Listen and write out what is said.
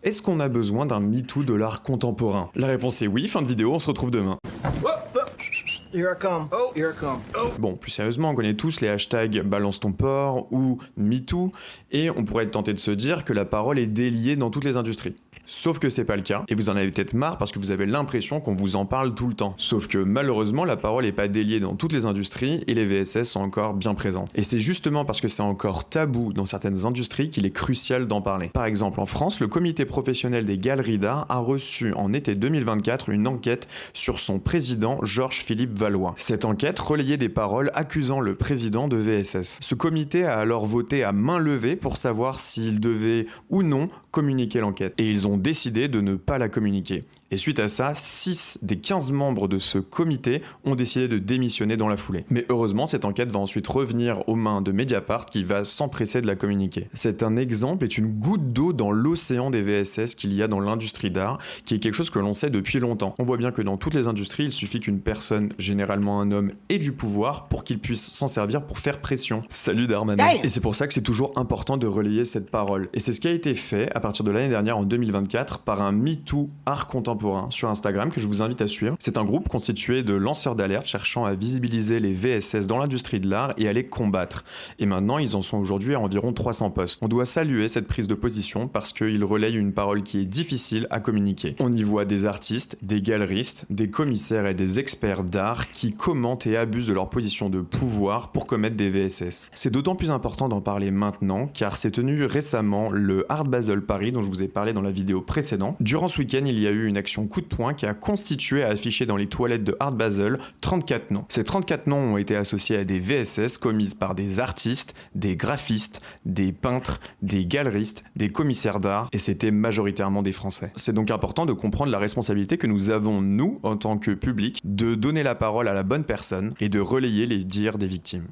Est-ce qu'on a besoin d'un MeToo de l'art contemporain? La réponse est oui, fin de vidéo, on se retrouve demain. Here I come. Oh, here I come. Oh. Bon, plus sérieusement, on connaît tous les hashtags balance ton porc ou MeToo, et on pourrait être tenté de se dire que la parole est déliée dans toutes les industries. Sauf que c'est pas le cas, et vous en avez peut-être marre parce que vous avez l'impression qu'on vous en parle tout le temps. Sauf que malheureusement, la parole est pas déliée dans toutes les industries, et les VSS sont encore bien présents. Et c'est justement parce que c'est encore tabou dans certaines industries qu'il est crucial d'en parler. Par exemple, en France, le comité professionnel des galeries d'art a reçu en été 2024 une enquête sur son président Georges-Philippe Valois. Cette enquête relayait des paroles accusant le président de VSS. Ce comité a alors voté à main levée pour savoir s'il devait ou non communiquer l'enquête. Et ils ont décidé de ne pas la communiquer. Et suite à ça, 6 des 15 membres de ce comité ont décidé de démissionner dans la foulée. Mais heureusement, cette enquête va ensuite revenir aux mains de Mediapart qui va s'empresser de la communiquer. C'est un exemple, est une goutte d'eau dans l'océan des VSS qu'il y a dans l'industrie d'art, qui est quelque chose que l'on sait depuis longtemps. On voit bien que dans toutes les industries, il suffit qu'une personne, généralement un homme, ait du pouvoir pour qu'il puisse s'en servir pour faire pression. Salut Darmanin. Et c'est pour ça que c'est toujours important de relayer cette parole. Et c'est ce qui a été fait à partir de l'année dernière, en 2024, par un MeToo art contemporain sur Instagram que je vous invite à suivre. C'est un groupe constitué de lanceurs d'alerte cherchant à visibiliser les VSS dans l'industrie de l'art et à les combattre. Et maintenant, ils en sont aujourd'hui à environ 300 posts. On doit saluer cette prise de position parce qu'ils relayent une parole qui est difficile à communiquer. On y voit des artistes, des galeristes, des commissaires et des experts d'art qui commentent et abusent de leur position de pouvoir pour commettre des VSS. C'est d'autant plus important d'en parler maintenant car s'est tenu récemment le Art Basel Paris dont je vous ai parlé dans la vidéo précédente. Durant ce week-end, il y a eu une action coup de poing qui a constitué à afficher dans les toilettes de Art Basel 34 noms. Ces 34 noms ont été associés à des VSS commises par des artistes, des graphistes, des peintres, des galeristes, des commissaires d'art, et c'était majoritairement des Français. C'est donc important de comprendre la responsabilité que nous avons, nous, en tant que public, de donner la parole à la bonne personne et de relayer les dires des victimes.